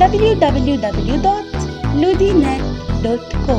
www.ludinet.co.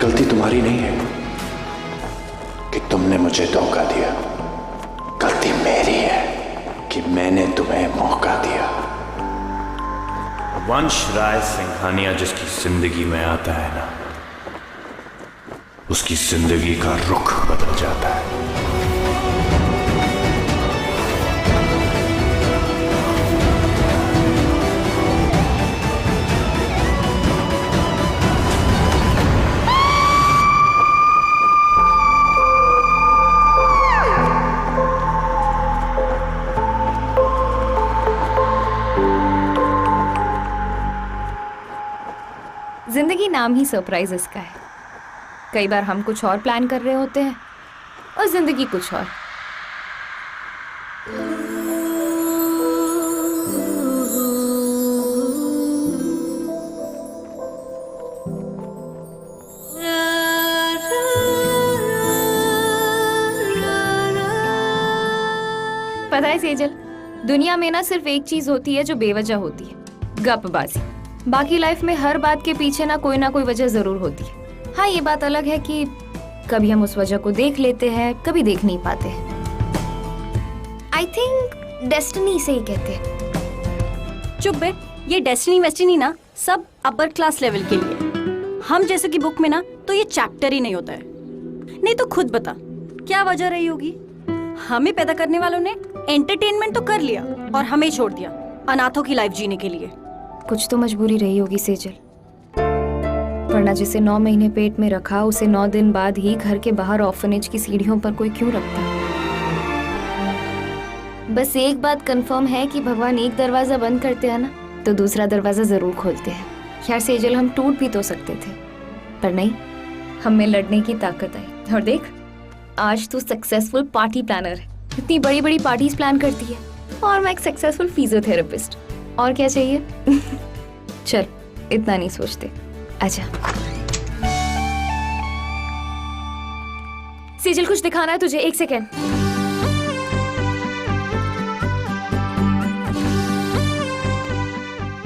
गलती तुम्हारी नहीं है कि तुमने मुझे धोखा दिया। गलती मेरी है कि मैंने तुम्हें मौका दिया। वंश राय सिंघानिया जिसकी जिंदगी में आता है ना, उसकी जिंदगी का रुख बदल जाता है। जिंदगी नाम ही सरप्राइजेस का है। कई बार हम कुछ और प्लान कर रहे होते हैं और जिंदगी कुछ और। पता है सेजल, दुनिया में ना सिर्फ एक चीज होती है जो बेवजह होती है, गपबाजी। बाकी लाइफ में हर बात के पीछे ना कोई वजह जरूर होती है। हाँ, ये बात अलग है कि कभी हम उस वजह को देख लेते हैं, कभी देख नहीं पाते हैं। आई थिंक डेस्टिनी से ही कहते हैं। चुप बे, ये डेस्टिनी वेस्टिनी ना सब अपर क्लास लेवल के लिए। हम जैसे की बुक में ना तो ये चैप्टर ही नहीं होता है। नहीं तो खुद बता, क्या वजह रही होगी? हमें पैदा करने वालों ने एंटरटेनमेंट तो कर लिया और हमें छोड़ दिया अनाथों की लाइफ जीने के लिए। कुछ तो मजबूरी रही होगी सेजल, वरना जिसे 9 महीने पेट में रखा उसे 9 दिन बाद ही घर के बाहर ऑर्फनेज की सीढ़ियों पर कोई क्यों रखता? बस एक बात कंफर्म है कि भगवान एक दरवाजा बंद करते हैं ना तो दूसरा दरवाजा जरूर खोलते हैं। खैर सेजल, हम टूट भी तो सकते थे, पर नहीं, हम में लड़ने की ताकत आई। और देख, आज तू सक्सेसफुल पार्टी प्लानर है, इतनी बड़ी बड़ी पार्टीज प्लान करती है, और मैं एक सक्सेसफुल फिजियोथेरेपिस्ट। और क्या चाहिए? चल, इतना नहीं सोचते, आजा। सेजल, कुछ दिखाना है तुझे, 1 सेकेंड।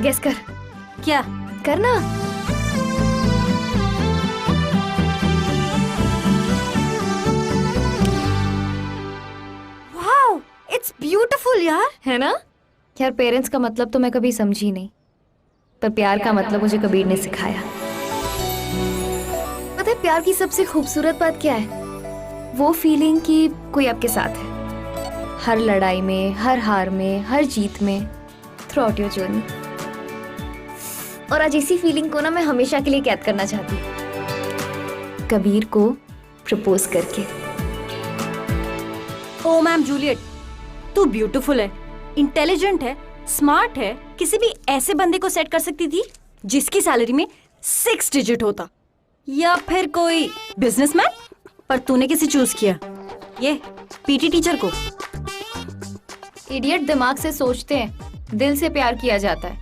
गेस कर। क्या करना? वाओ, इट्स ब्यूटीफुल यार, है ना? यार, पेरेंट्स का मतलब तो मैं कभी समझी नहीं, पर प्यार का मतलब मुझे कबीर ने सिखाया। पता है प्यार की सबसे खूबसूरत बात क्या है? वो फीलिंग कि कोई आपके साथ है, हर लड़ाई में, हर हार में, हर जीत में, थ्रू आउट योर जर्नी। और आज इसी फीलिंग को ना मैं हमेशा के लिए कैद करना चाहती हूँ, कबीर को प्रपोज करके। ओ मैम जूलियट, तू ब्यूटीफुल है, इंटेलिजेंट है, स्मार्ट है। किसी भी ऐसे बंदे को सेट कर सकती थी जिसकी सैलरी में 6 डिजिट होता, या फिर कोई बिजनेसमैन, पर तूने किसे चूज किया? ये पीटी टीचर को। इडियट दिमाग से सोचते हैं, दिल से प्यार किया जाता है,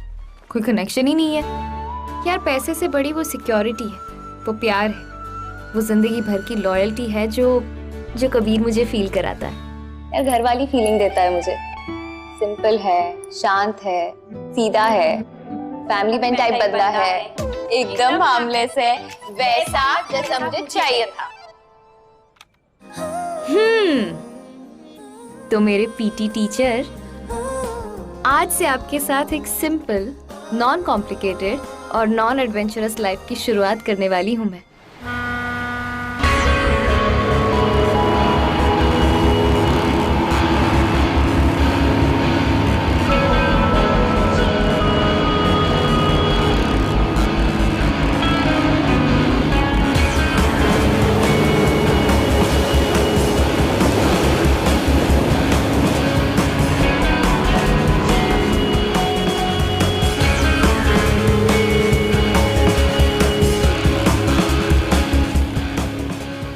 कोई कनेक्शन ही नहीं है। यार, पैसे से बड़ी वो सिक्योरिटी है, वो प्यार है, वो जिंदगी भर की लॉयल्टी है जो कबीर मुझे फील कराता है। यार घर वाली फीलिंग देता है मुझे। सिंपल है, शांत है, सीधा है, फैमिली मैन टाइप बदला है, एकदम हार्मलेस है, वैसा जैसा मुझे चाहिए था। तो मेरे पीटी टीचर, आज से आपके साथ एक सिंपल, नॉन कॉम्प्लिकेटेड और नॉन एडवेंचरस लाइफ की शुरुआत करने वाली हूँ मैं।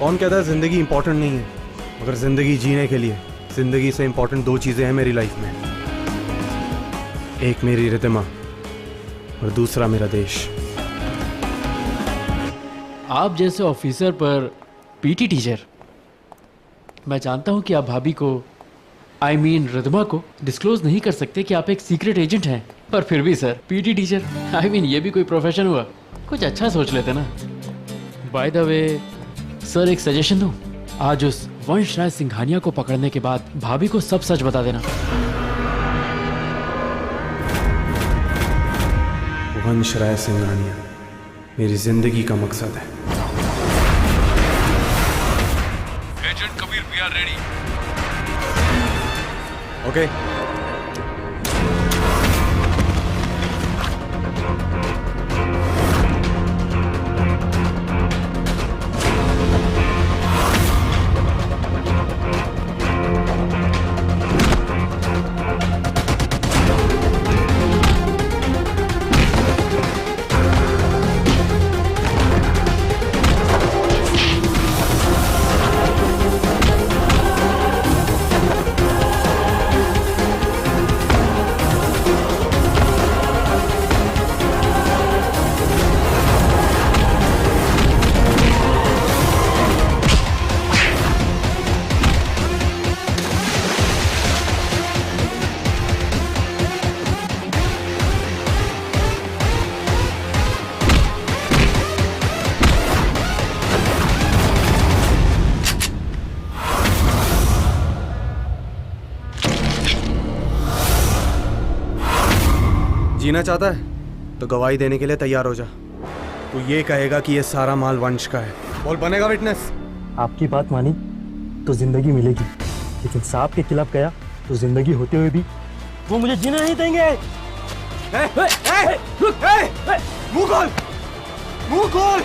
कौन कहता है जिंदगी इंपॉर्टेंट नहीं है? मगर जिंदगी जीने के लिए जिंदगी से इंपॉर्टेंट दो चीजें हैं मेरी लाइफ में। एक मेरी रिदमा और दूसरा मेरा देश। आप जैसे ऑफिसर पर पीटी टीचर, मैं जानता हूं कि आप भाभी को, आई मीन रिदमा को डिस्क्लोज नहीं कर सकते कि आप एक सीक्रेट एजेंट हैं, पर फिर भी sir PT teacher, I mean ये भी कोई प्रोफेशन हुआ? कुछ अच्छा सोच लेते ना। बाय द वे सर, एक सजेशन दूं, आज उस वंश राय सिंघानिया को पकड़ने के बाद भाभी को सब सच बता देना। वंश राय सिंघानिया मेरी जिंदगी का मकसद है। Agent Kabir, we are ready. Okay. जीना चाहता है तो गवाही देने के लिए तैयार हो जा। तू ये कहेगा कि ये सारा माल वंश का है। बोल, बनेगा विटनेस? आपकी बात मानी तो जिंदगी मिलेगी, लेकिन सांप के खिलाफ गया तो जिंदगी होते हुए भी वो मुझे जीना नहीं देंगे। मुंह खोल, मुंह खोल।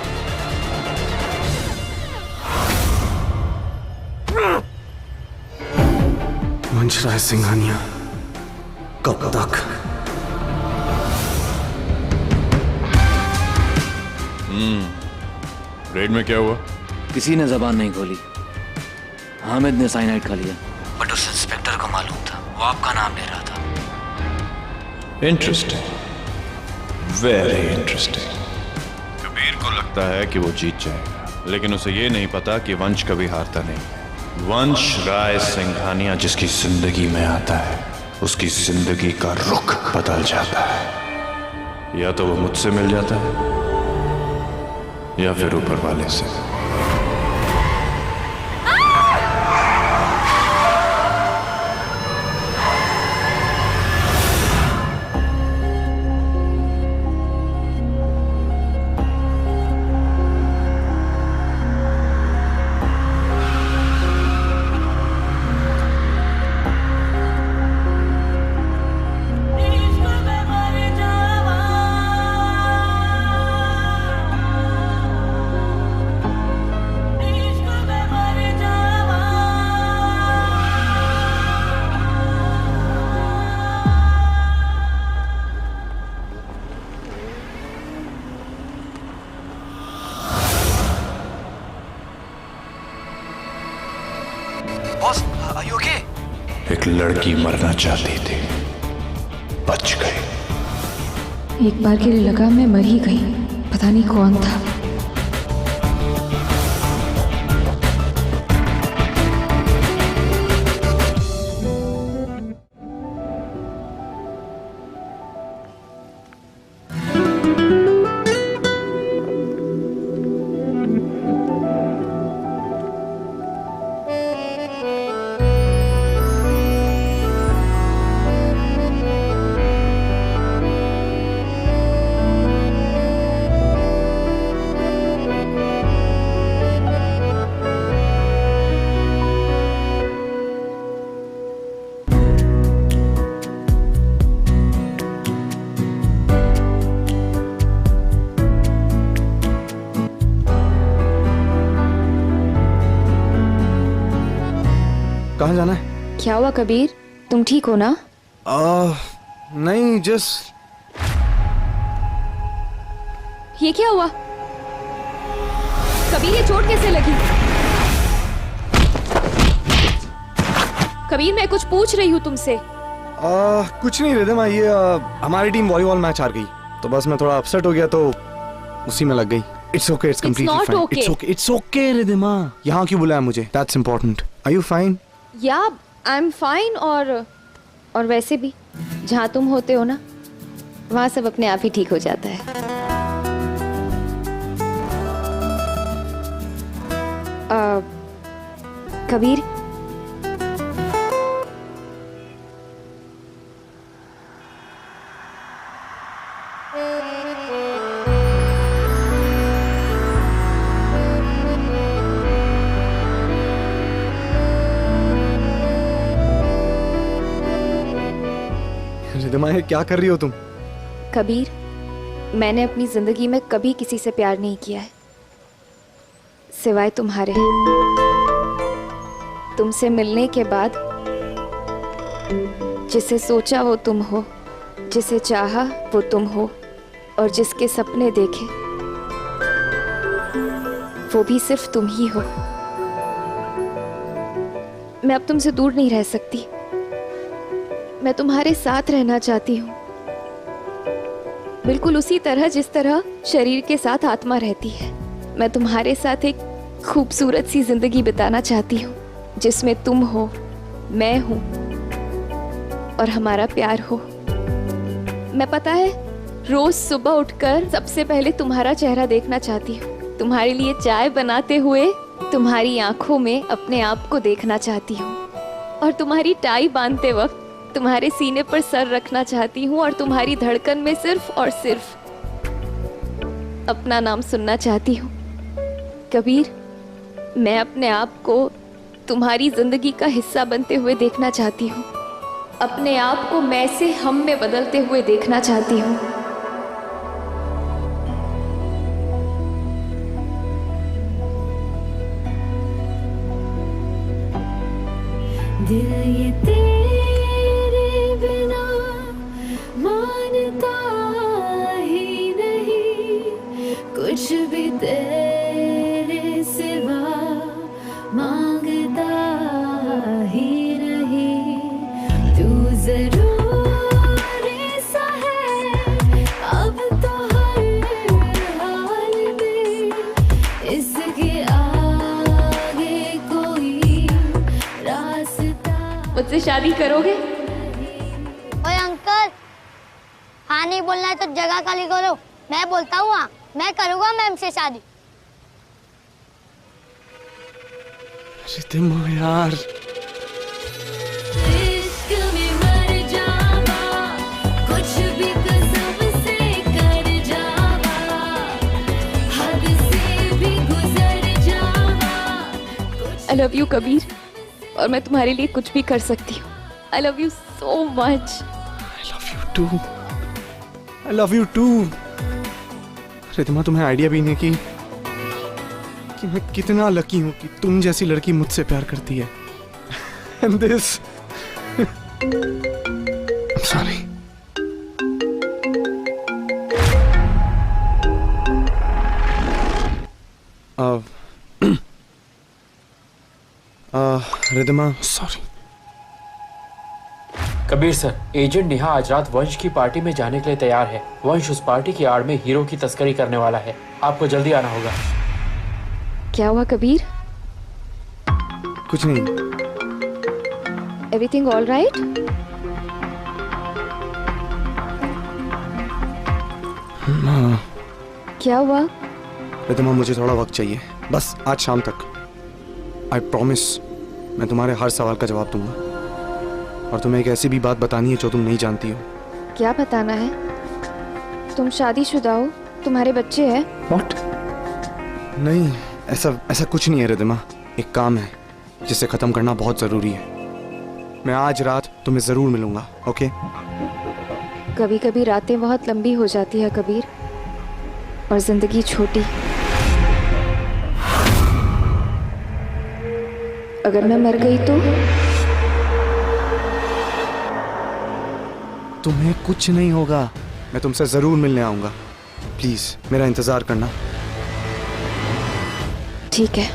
वंश राय सिंघानिया कब तक? रेड में क्या हुआ? किसी ने जबान नहीं खोली। हामिद ने साइनाइड खा लिया, बट उस इंस्पेक्टर को मालूम था, वो आपका नाम ले रहा था। Interesting, very interesting. कबीर को लगता है कि वो जीत जाएगा, लेकिन उसे ये नहीं पता कि वंश कभी हारता नहीं। वंश राय सिंघानिया जिसकी जिंदगी में आता है, उसकी जिंदगी का रुख बदल जाता है। या तो वो मुझसे मिल जाता है या फिर ऊपर वाले से। एक लड़की मरना चाहती थी, बच गई। एक बार के लिए लगा मैं मर ही गई, पता नहीं कौन था। कहाँ जाना है? क्या हुआ कबीर, तुम ठीक हो ना? नहीं, जस्ट ये क्या हुआ कबीर, ये चोट कैसे लगी? कबीर मैं कुछ पूछ रही हूँ तुमसे। कुछ नहीं रिदमा, ये हमारी टीम वॉलीबॉल मैच हार गई तो बस मैं थोड़ा अपसेट हो गया तो उसी में लग गई। It's okay, it's completely fine. It's okay, it's okay Ridhima. यहाँ क्यों बुलाया मुझे? That's important. Are you fine? या आई एम फाइन। और वैसे भी जहाँ तुम होते हो ना, वहाँ सब अपने आप ही ठीक हो जाता है। कबीर, रिदमा, ये क्या कर रही हो तुम? कबीर, मैंने अपनी जिंदगी में कभी किसी से प्यार नहीं किया है सिवाय तुम्हारे। तुमसे मिलने के बाद जिसे सोचा वो तुम हो, जिसे चाहा वो तुम हो, और जिसके सपने देखे वो भी सिर्फ तुम ही हो। मैं अब तुमसे दूर नहीं रह सकती। मैं तुम्हारे साथ रहना चाहती हूँ, बिल्कुल उसी तरह जिस तरह शरीर के साथ आत्मा रहती है। मैं तुम्हारे साथ एक खूबसूरत सी जिंदगी बिताना चाहती हूँ जिसमें तुम हो, मैं हूँ और हमारा प्यार हो। मैं पता है रोज सुबह उठकर सबसे पहले तुम्हारा चेहरा देखना चाहती हूँ, तुम्हारे लिए चाय बनाते हुए तुम्हारी आंखों में अपने आप को देखना चाहती हूँ, और तुम्हारी टाई बांधते वक्त तुम्हारे सीने पर सर रखना चाहती हूँ, और तुम्हारी धड़कन में सिर्फ और सिर्फ अपना नाम सुनना चाहती हूँ। कबीर, मैं अपने आप को तुम्हारी जिंदगी का हिस्सा बनते हुए देखना चाहती हूँ, अपने आप को मैं से हम में बदलते हुए देखना चाहती हूँ। दिल ये तेरे बिना मानता ही नहीं, कुछ भी तेरे सिवा मांगता ही नहीं। तू जरूरी सा है अब तो हर हाल में, इसके आगे कोई रास्ता। मुझसे शादी करोगे? ओए अंकल, हाँ नहीं बोलना है तो जगह खाली करो। मैं बोलता हूँ हाँ, मैं करूँगा मैम से शादी। रिदमा यार, इश्क में मर जावा, कुछ भी कसम से कर जावा, हद से भी गुजर जावा। आई लव यू कबीर, और मैं तुम्हारे लिए कुछ भी कर सकती हूँ। I love you so much. I love you too. I love you too. Ridhima, तुम्हें आइडिया भी नहीं कि मैं कितना लकी हूँ कि तुम जैसी लड़की मुझसे प्यार करती है। And this, sorry. Ridhima, sorry. Kabir sir, agent Neha आज रात वंश की पार्टी में जाने के लिए तैयार है। वंश उस पार्टी की आड़ में हीरो की तस्करी करने वाला है। आपको जल्दी आना होगा। क्या हुआ कबीर? कुछ नहीं। Everything all right? क्या हुआ? रिदमा, मुझे थोड़ा वक्त चाहिए, बस आज शाम तक। आई प्रॉमिस मैं तुम्हारे हर सवाल का जवाब दूंगा, और तुम्हें एक ऐसी भी बात बतानी है जो तुम नहीं जानती हो। क्या बताना है? तुम शादीशुदा हो, तुम्हारे बच्चे हैं? What? नहीं, ऐसा कुछ नहीं है रिदमा। एक काम है जिसे खत्म करना बहुत जरूरी है। मैं आज रात तुम्हें जरूर मिलूंगा, ओके? कभी कभी रातें बहुत लंबी हो जाती है कबीर, और जिंदगी छोटी। अगर मैं मर गई तो? तुम्हें कुछ नहीं होगा, मैं तुमसे जरूर मिलने आऊंगा। प्लीज मेरा इंतजार करना। ठीक है,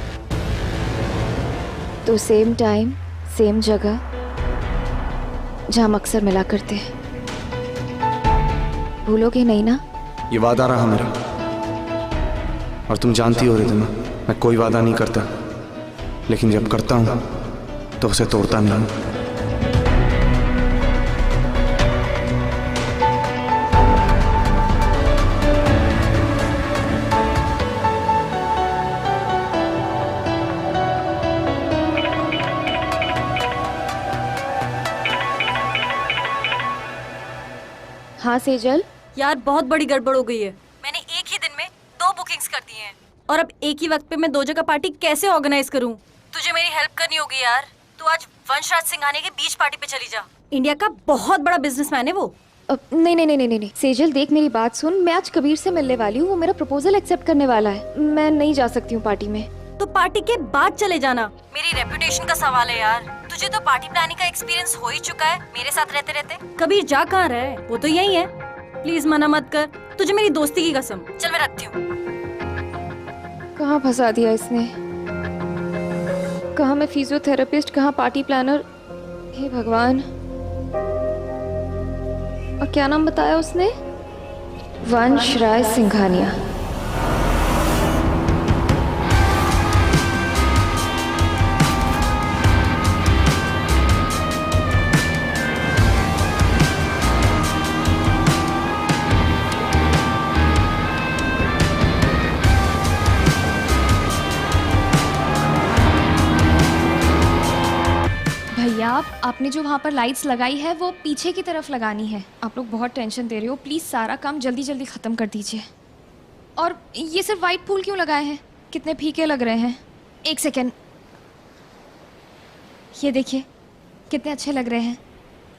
तो सेम टाइम सेम जगह जहाँ हम अक्सर मिला करते हैं, भूलोगे नहीं ना? ये वादा रहा मेरा, और तुम जानती हो रिद्धिमा, मैं कोई वादा नहीं करता, लेकिन जब करता हूँ तो उसे तोड़ता नहीं हूँ। हाँ सेजल, यार बहुत बड़ी गड़बड़ हो गई है। मैंने एक ही दिन में 2 बुकिंग्स कर दी हैं और अब एक ही वक्त पे मैं 2 जगह पार्टी कैसे ऑर्गेनाइज करूं? तुझे मेरी हेल्प करनी होगी यार। तू आज वंशराज सिंघानिया के बीच पार्टी पे चली जा। इंडिया का बहुत बड़ा बिजनेसमैन है वो। नहीं नहीं नहीं नहीं नहीं सेजल, देख मेरी बात सुन। मैं आज कबीर से मिलने वाली हूँ, वो मेरा प्रपोजल एक्सेप्ट करने वाला है। मैं नहीं जा सकती हूँ पार्टी में। तो पार्टी के बाद चले जाना। मेरी रेपुटेशन का सवाल है यार। तुझे तो पार्टी प्लानिंग का एक्सपीरियंस हो ही चुका है मेरे साथ रहते रहते। कबीर जा कहाँ रहे, वो तो यही है। प्लीज मना मत कर, तुझे मेरी दोस्ती की कसम। चल मैं रखती हूँ। कहाँ फंसा दिया इसने? कहाँ मैं फिजियोथेरेपिस्ट, कहाँ पार्टी प्लानर। हे भगवान। और क्या नाम बताया उसने? वंशराज सिंघानिया। आपने जो वहाँ पर लाइट्स लगाई है वो पीछे की तरफ लगानी है। आप लोग बहुत टेंशन दे रहे हो, प्लीज़ सारा काम जल्दी जल्दी ख़त्म कर दीजिए। और ये सिर्फ वाइट फूल क्यों लगाए हैं? कितने फीके लग रहे हैं। एक सेकेंड, ये देखिए कितने अच्छे लग रहे हैं।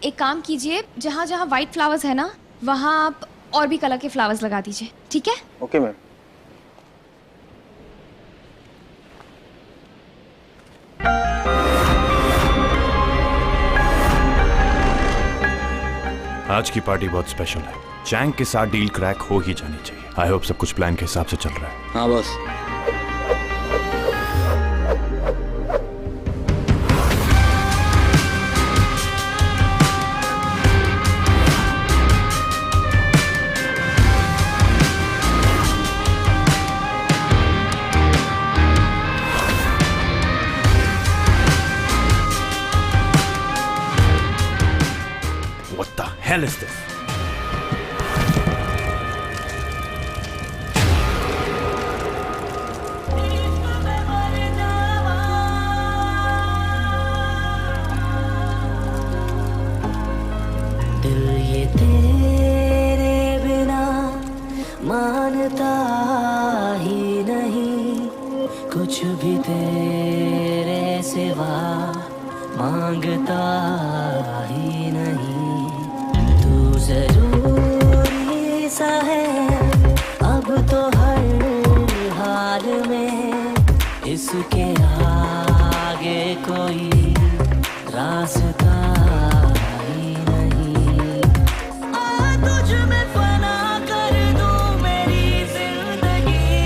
एक काम कीजिए, जहाँ जहाँ वाइट फ्लावर्स है ना, वहाँ आप और भी कलर के फ्लावर्स लगा दीजिए, ठीक है? Okay ma'am. आज की पार्टी बहुत स्पेशल है। चैंग के साथ डील क्रैक हो ही जानी चाहिए। आई होप सब कुछ प्लान के हिसाब से चल रहा है। हाँ बस। What the hell is this? दिल ये तेरे बिना मानता ही नहीं, कुछ भी तेरे सिवा मांगता ही नहीं। तू जरूरी सा है अब तो हर हाल में, इसके आगे कोई रास्ता ही नहीं। आ तुझ में फना कर दूं मेरी जिंदगी,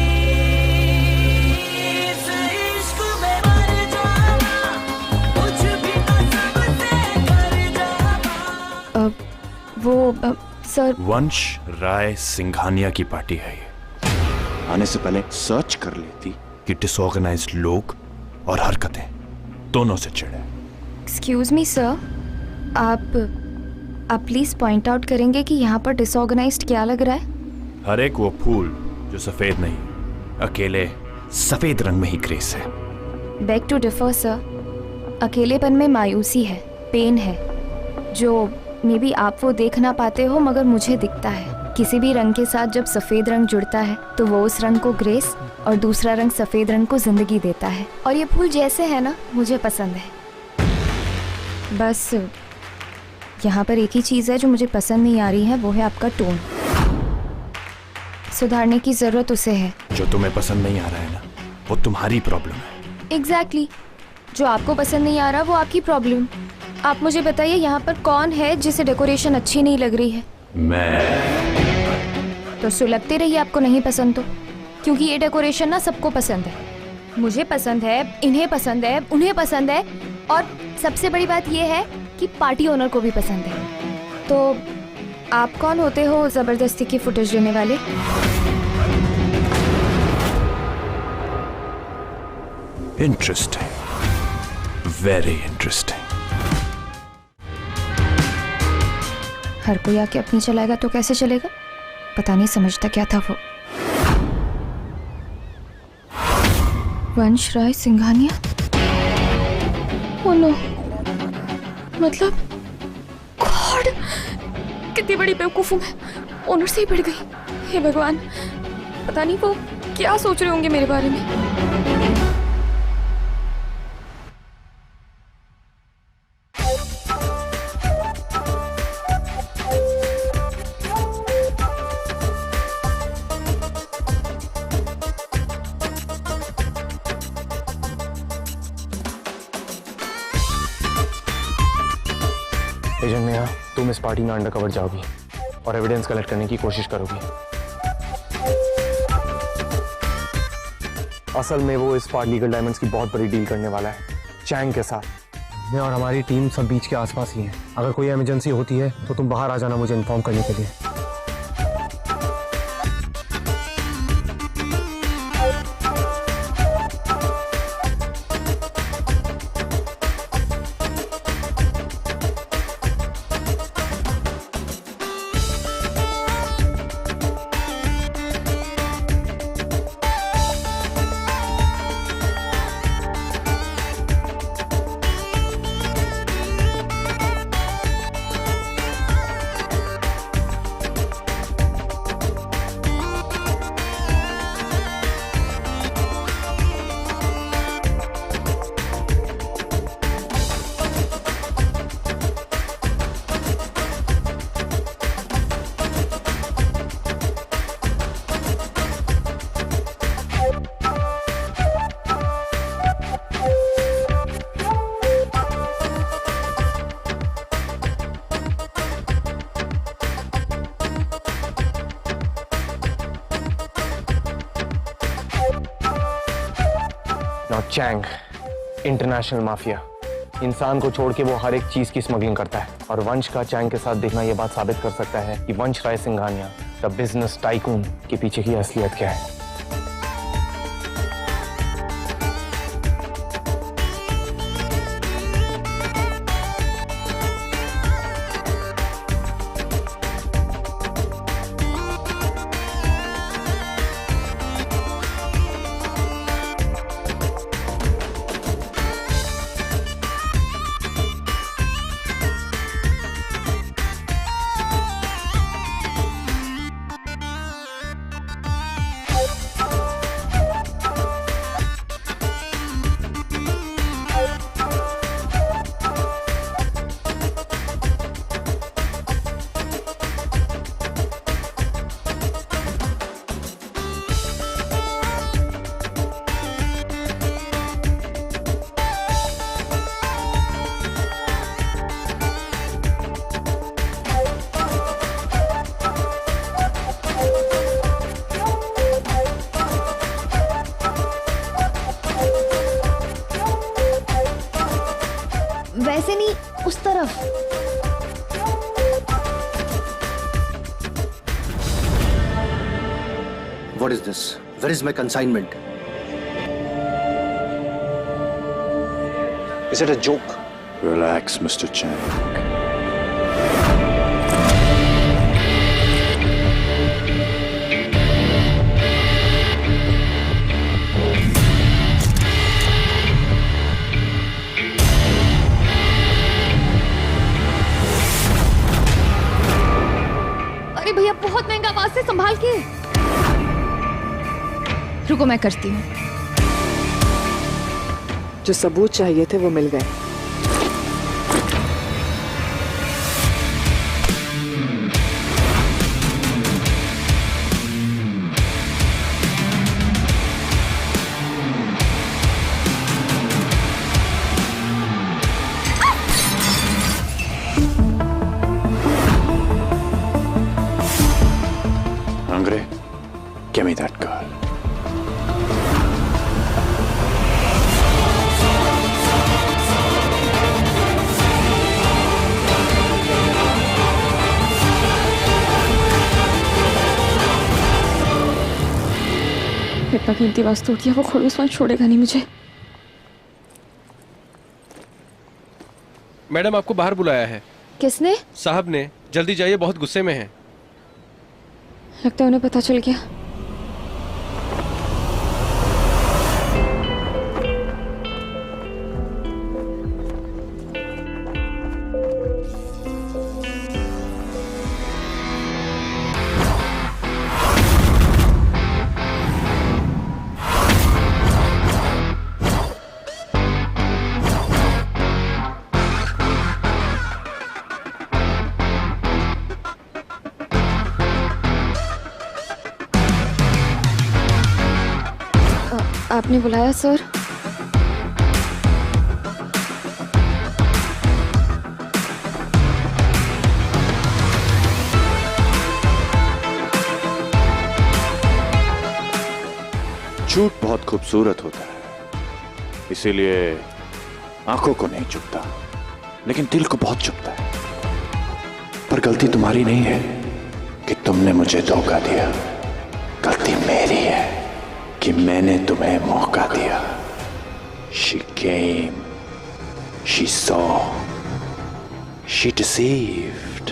इस इश्क में मर जाना, कुछ भी कसम से कर जाना। सर, वंश राय सिंघानिया की पार्टी है ये। आने से पहले सर्च कर लेती कि डिसऑर्गेनाइज्ड लोग और हरकतें दोनों से चिढ़े। एक्सक्यूज मी सर, आप प्लीज़ पॉइंट आउट करेंगे कि यहाँ पर डिसऑर्गेनाइज्ड क्या लग रहा है? हर एक वो फूल जो सफेद नहीं, अकेले सफेद रंग में ही ग्रेस है। बेग टू डिफर सर, अकेलेपन में मायूसी है, पेन है, जो मे बी आप वो देख ना पाते हो मगर मुझे दिखता है। किसी भी रंग के साथ जब सफ़ेद रंग जुड़ता है तो वो उस रंग को ग्रेस और दूसरा रंग सफ़ेद रंग को ज़िंदगी देता है। और ये फूल जैसे है ना, मुझे पसंद है। बस यहाँ पर एक ही चीज़ है जो मुझे पसंद नहीं आ रही है, वो है आपका टोन। सुधारने की ज़रूरत उसे है। जो तुम्हें पसंद नहीं आ रहा है ना, वो तुम्हारी प्रॉब्लम है। एग्जैक्टली, जो आपको पसंद नहीं आ रहा वो आपकी प्रॉब्लम। आप मुझे बताइए यहाँ पर कौन है जिसे डेकोरेशन अच्छी नहीं लग रही है? मैं। तो सुलगते रहिए, आपको नहीं पसंद तो, क्योंकि ये डेकोरेशन ना सबको पसंद है। मुझे पसंद है, इन्हें पसंद है, उन्हें पसंद है, और सबसे बड़ी बात ये है कि पार्टी ओनर को भी पसंद है। तो आप कौन होते हो जबरदस्ती की फुटेज देने वाले? Interesting, very interesting. हर कोई आके अपनी चलाएगा तो कैसे चलेगा? पता नहीं समझता क्या था वो। वंश राय सिंघानिया? ओह नो, मतलब गॉड, कितनी बड़ी बेवकूफ हूँ मैं, ओनर से ही बढ़ गई। हे भगवान, पता नहीं वो क्या सोच रहे होंगे मेरे बारे में। एजेंट नेहा, तुम इस पार्टी में अंडरकवर जाओगी और एविडेंस कलेक्ट करने की कोशिश करोगी। असल में वो इस बार लीगल डायमंड्स की बहुत बड़ी डील करने वाला है चैंग के साथ। मैं और हमारी टीम सब बीच के आसपास ही है। अगर कोई इमरजेंसी होती है तो तुम बाहर आ जाना मुझे इन्फॉर्म करने के लिए। चैंग इंटरनेशनल माफिया, इंसान को छोड़ के वो हर एक चीज की स्मगलिंग करता है, और वंश का चैंग के साथ देखना ये बात साबित कर सकता है कि वंश राय सिंघानिया द बिजनेस टाइकून के पीछे की असलियत क्या है। वैसे नहीं, उस तरफ। What is this? Where is my consignment? Is it a joke? Relax, Mr. Chang. अरे भैया, बहुत महंगा, आवाज से संभाल के। रुको, मैं करती हूँ। जो सबूत चाहिए थे वो मिल गए। Give me that girl. इतना कीमती वस्तु होती है, वो खड़ूस वहीं छोड़ेगा नहीं मुझे। मैडम आपको बाहर बुलाया है। किसने? साहब ने। जल्दी जाइए, बहुत गुस्से में हैं। लगता है उन्हें पता चल गया। आपने बुलाया सर? झूठ बहुत खूबसूरत होता है, इसीलिए आंखों को नहीं चुभता, लेकिन दिल को बहुत चुभता है। पर गलती तुम्हारी नहीं है कि तुमने मुझे धोखा दिया, गलती मेरी है कि मैंने तुम्हें मौका दिया। She came, she saw, she deceived.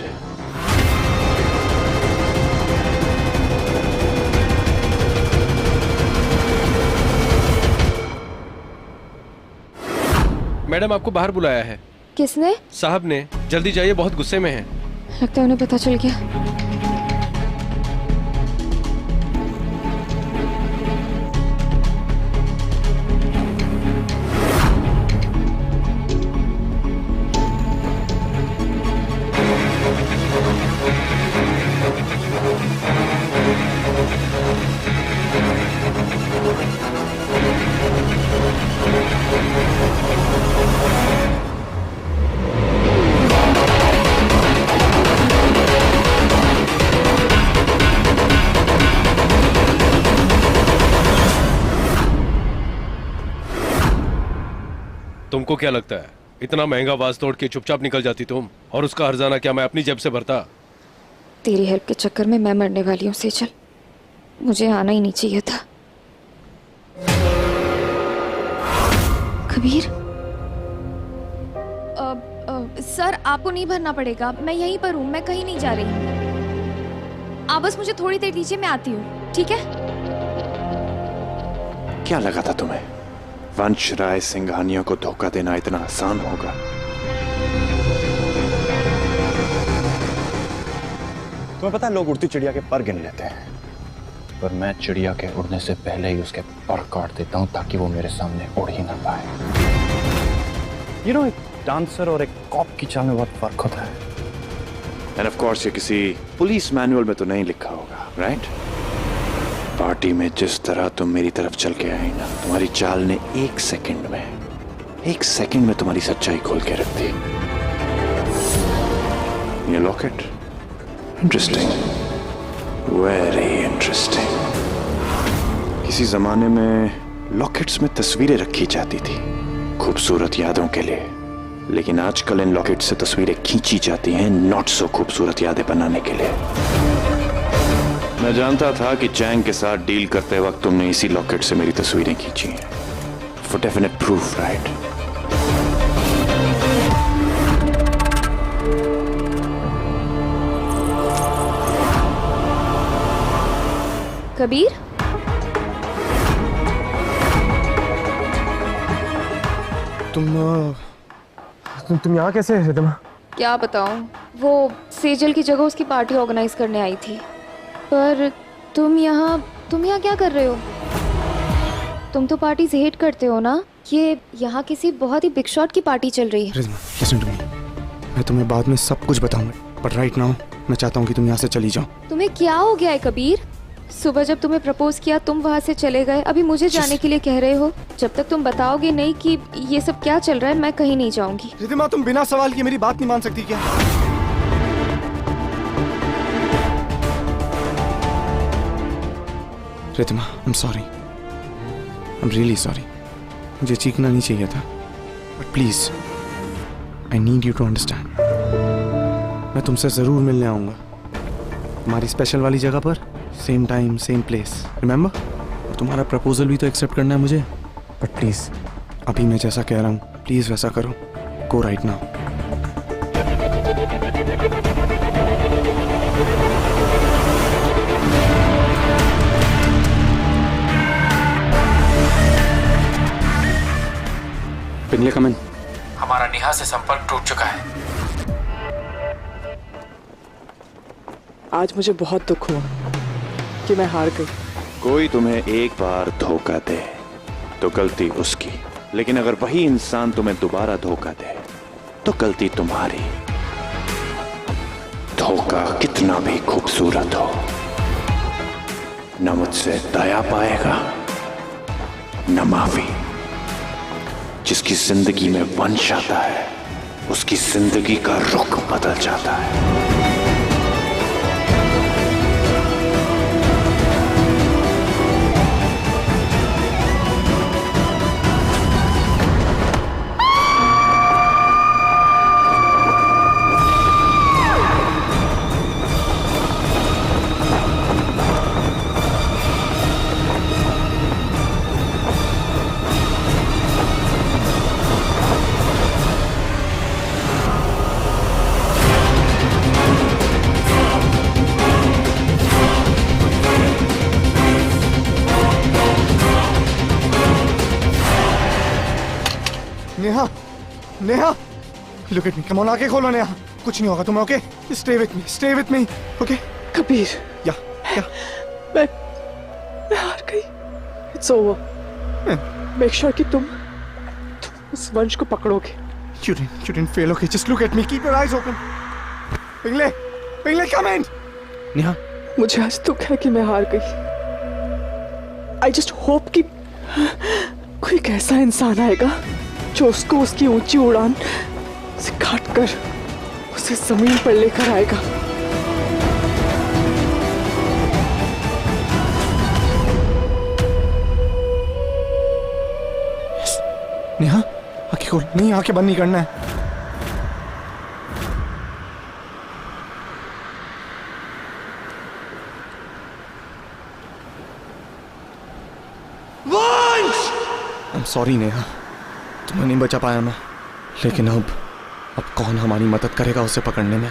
Madam आपको बाहर बुलाया है। किसने? साहब ने। जल्दी जाइए, बहुत गुस्से में हैं। लगता है उन्हें पता चल गया। तुमको क्या लगता है इतना महंगा वाज तोड़ के चुपचाप निकल जाती तुम? और उसका हर्जाना क्या मैं अपनी जेब से भरता? तेरी हेल्प के चक्कर में मैं मरने वाली हूँ सेजल। मुझे आना ही नहीं चाहिए था। कबीर, सर आपको नहीं भरना पड़ेगा, मैं यहीं पर हूँ, मैं कहीं नहीं जा रही। आप बस मुझे थोड़ी देर दीजिए, मैं आती हूँ, ठीक है? क्या लगा था तुम्हें वंश राय सिंघानिया को धोखा देना इतना आसान होगा? तुम्हें पता है लोग उड़ती चिड़िया के पर गिन लेते हैं, पर मैं चिड़िया के उड़ने से पहले ही उसके पर काट देता हूं ताकि वो मेरे सामने उड़ ही ना पाए। यू नो, एक डांसर और एक कॉप की चाल में बहुत फर्क होता है। एंड ऑफ कोर्स ये किसी पुलिस मैनुअल में तो नहीं लिखा होगा, राइट? पार्टी में जिस तरह तुम मेरी तरफ चल के आई ना, तुम्हारी चाल ने एक सेकंड में तुम्हारी सच्चाई खोल के रख दी। ये लॉकेट, इंटरेस्टिंग, वेरी इंटरेस्टिंग। किसी जमाने में लॉकेट्स में तस्वीरें रखी जाती थी खूबसूरत यादों के लिए, लेकिन आजकल इन लॉकेट से तस्वीरें खींची जाती हैं नॉट सो खूबसूरत यादें बनाने के लिए। मैं जानता था कि चैंग के साथ डील करते वक्त तुमने इसी लॉकेट से मेरी तस्वीरें खींची हैं, for definite proof, right? Kabir, तुम यहाँ कैसे है रिदमा? क्या बताऊं, वो सेजल की जगह उसकी पार्टी ऑर्गेनाइज करने आई थी। पर तुम यहाँ क्या कर रहे हो? तुम तो पार्टी से हेट करते हो ना? ये यहाँ किसी बहुत ही बिग शॉट की पार्टी चल रही है। रिदमा, लिसन टू मी, मैं तुम्हें बाद में सब कुछ बताऊंगा, पर राइट नाउ मैं चाहता हूँ कि तुम यहाँ से चली जाओ। तुम्हें क्या हो गया है कबीर? सुबह जब तुम्हें प्रपोज किया तुम वहाँ से चले गए, अभी मुझे जाने के लिए कह रहे हो। जब तक तुम बताओगे नहीं कि ये सब क्या चल रहा है, मैं कहीं नहीं जाऊंगी। रिदमा, तुम बिना सवाल किए मेरी बात नहीं मान सकती क्या? Ritima, I am sorry, I am really sorry. मुझे चीखना नहीं चाहिए था, but please I need you to understand. मैं तुमसे ज़रूर मिलने आऊँगा, तुम्हारी स्पेशल वाली जगह पर, same time same place, remember? और तुम्हारा प्रपोजल भी तो एक्सेप्ट करना है मुझे। बट प्लीज़ अभी मैं जैसा कह रहा हूँ प्लीज़ वैसा करो। Go right now. Pingle come in. हमारा नेहा से संपर्क टूट चुका है। आज मुझे बहुत दुख हुआ कि मैं हार गई। कोई तुम्हें एक बार धोखा दे तो गलती उसकी, लेकिन अगर वही इंसान तुम्हें दोबारा धोखा दे तो गलती तुम्हारी। धोखा कितना भी खूबसूरत हो, न मुझसे दया पाएगा न माफी। जिसकी जिंदगी में वंश आता है उसकी जिंदगी का रुख बदल जाता है। Neha, Neha, look at me, come on, आंखें खोलो नेहा, कुछ नहीं होगा तुम्हें, okay? Stay with me, okay? Kabir, या, मैं हार गई। It's over. Make sure कि तुम उस वंश को पकड़ोगे। You didn't fail, okay? Just look at me, keep your eyes open. Pingle, come in. Neha, मुझे आज दुख है कि मैं हार गई। I just hope कि कोई एक ऐसा इंसान आएगा जो उसको उसकी ऊंची उड़ान से काट कर उसे जमीन पर लेकर आएगा। नेहा, आंखें खोल, नहीं आंखें बंद नहीं करना है। आई एम सॉरी नेहा, तुम्हें नहीं बचा पाया मैं, लेकिन अब कौन हमारी मदद करेगा उसे पकड़ने में?